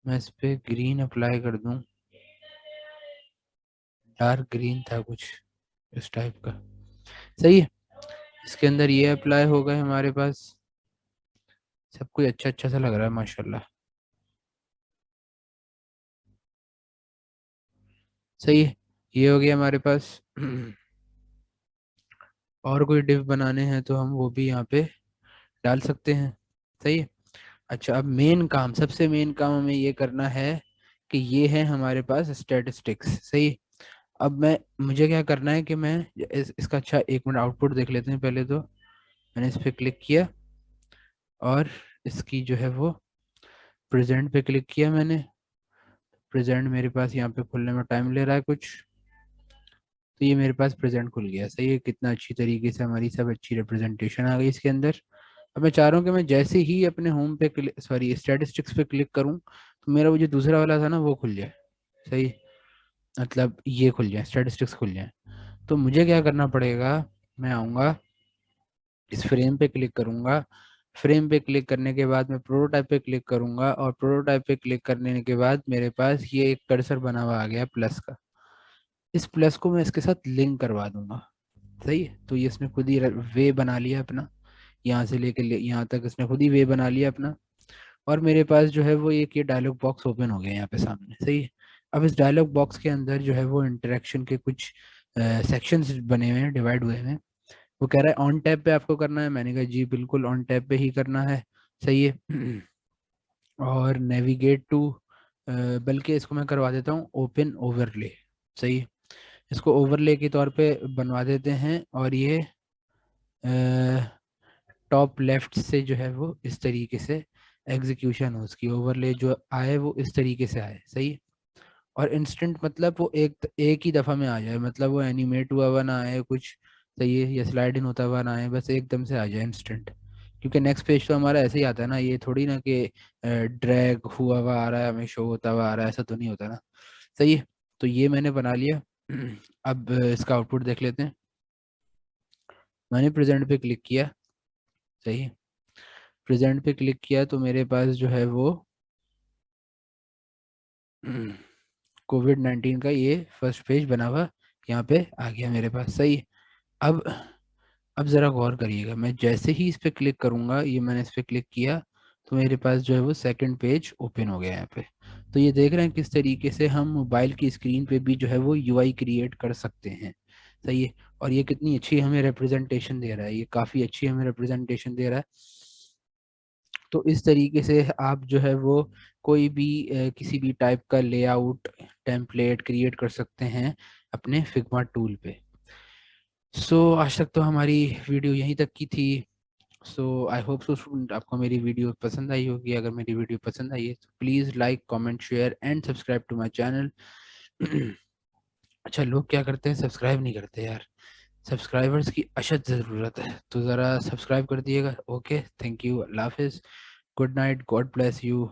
A: मैं इस पे ग्रीन अप्लाई कर दूं। डार्क ग्रीन था कुछ इस टाइप का। सही है, इसके अंदर ये अप्लाई हो गए हमारे पास। सब कुछ अच्छा अच्छा सा लग रहा है माशाल्लाह। सही है, ये हो गया हमारे पास। और कोई डिव बनाने हैं तो हम वो भी यहाँ पे डाल सकते हैं। सही है। अच्छा, अब मेन काम, सबसे मेन काम हमें ये करना है कि ये है हमारे पास स्टैटिस्टिक्स। सही। अब मैं, मुझे क्या करना है कि मैं इसका, अच्छा एक मिनट आउटपुट देख लेते हैं पहले तो। मैंने इस पे क्लिक किया, और इसकी जो है वो प्रेजेंट पे क्लिक किया मैंने। प्रेजेंट मेरे पास यहाँ पे खुलने में टाइम ले रहा है कुछ, तो ये मेरे पास प्रेजेंट खुल गया। सही है, कितना अच्छी तरीके से हमारी सब अच्छी रिप्रेजेंटेशन आ गई इसके अंदर। अब मैं चाह रहा हूँ कि मैं जैसे ही अपने होम पे सॉरी स्टैटिस्टिक्स पे क्लिक करूँ, तो मेरा वो जो दूसरा वाला था ना वो खुल जाए। सही, मतलब ये खुल जाए, स्टैटिस्टिक्स खुल जाए। तो मुझे क्या करना पड़ेगा, मैं आऊँगा, इस फ्रेम पे क्लिक करूँगा। फ्रेम पे क्लिक करने के बाद मैं प्रोटोटाइप पे क्लिक करूँगा, और प्रोटोटाइप पे क्लिक करने के बाद मेरे पास ये एक कर्सर बना हुआ आ गया प्लस का। इस प्लस को मैं इसके साथ लिंक करवा दूंगा। सही है, तो ये इसने खुद ही वे बना लिया अपना। यहाँ से लेके यहाँ तक इसने खुद ही वे बना लिया अपना। और मेरे पास जो है वो एक ये डायलॉग बॉक्स ओपन हो गया यहाँ पे सामने। सही है। अब इस डायलॉग बॉक्स के अंदर जो है वो इंटरेक्शन के कुछ सेक्शंस बने हुए हैं, डिवाइड हुए हैं। वो कह रहा है ऑन टैब पे आपको करना है। मैंने कहा जी बिल्कुल ऑन टैब पे ही करना है। सही है। और नेविगेट टू, बल्कि इसको मैं करवा देता हूँ ओपन ओवरले। सही है, इसको ओवरले के तौर पे बनवा देते हैं। और ये टॉप लेफ्ट से जो है वो इस तरीके से एग्जीक्यूशन हो, उसकी ओवरले जो आए वो इस तरीके से आए। सही है। और इंस्टेंट मतलब वो एक ही दफ़ा में आ जाए, मतलब वो एनिमेट हुआ हुआ ना आए कुछ, सही है, या स्लाइड इन होता हुआ ना आए, बस एकदम से आ जाए इंस्टेंट। क्योंकि नेक्स्ट पेज तो हमारा ऐसे ही आता है ना, ये थोड़ी ना कि ड्रैग हुआ हुआ आ रहा है, हमें शो होता हुआ आ रहा है, ऐसा तो नहीं होता ना। सही है, तो ये मैंने बना लिया। अब इसका आउटपुट देख लेते हैं। मैंने प्रेजेंट पे क्लिक किया, सही है, प्रेजेंट पे क्लिक किया तो मेरे पास जो है वो कोविड-19 का ये फर्स्ट पेज बना हुआ यहाँ पे आ गया मेरे पास, सही है। अब अब ज़रा गौर करिएगा, मैं जैसे ही इस पे क्लिक करूँगा, ये मैंने इस पे क्लिक किया, तो मेरे पास जो है वो सेकंड पेज ओपन हो गया यहाँ पे। तो ये देख रहे हैं किस तरीके से हम मोबाइल की स्क्रीन पे भी जो है वो यूआई क्रिएट कर सकते हैं, सही है। और ये कितनी अच्छी हमें रिप्रेजेंटेशन दे रहा है, ये काफ़ी अच्छी हमें रिप्रेजेंटेशन दे रहा है। तो इस तरीके से आप जो है वो कोई भी किसी भी टाइप का लेआउट टेम्पलेट क्रिएट कर सकते हैं अपने फिग्मा टूल पे। सो आज तक तो हमारी वीडियो यहीं तक की थी। सो आई होप सो स्टूडेंट आपको मेरी वीडियो पसंद आई होगी। अगर मेरी वीडियो पसंद आई है तो please like comment share and subscribe to my channel. अच्छा, लोग क्या करते हैं, सब्सक्राइब नहीं करते यार। सब्सक्राइबर्स की अशद ज़रूरत है, तो ज़रा सब्सक्राइब कर दिएगा। ओके, थैंक यू, अल्लाह हाफिज़, good night, God bless you.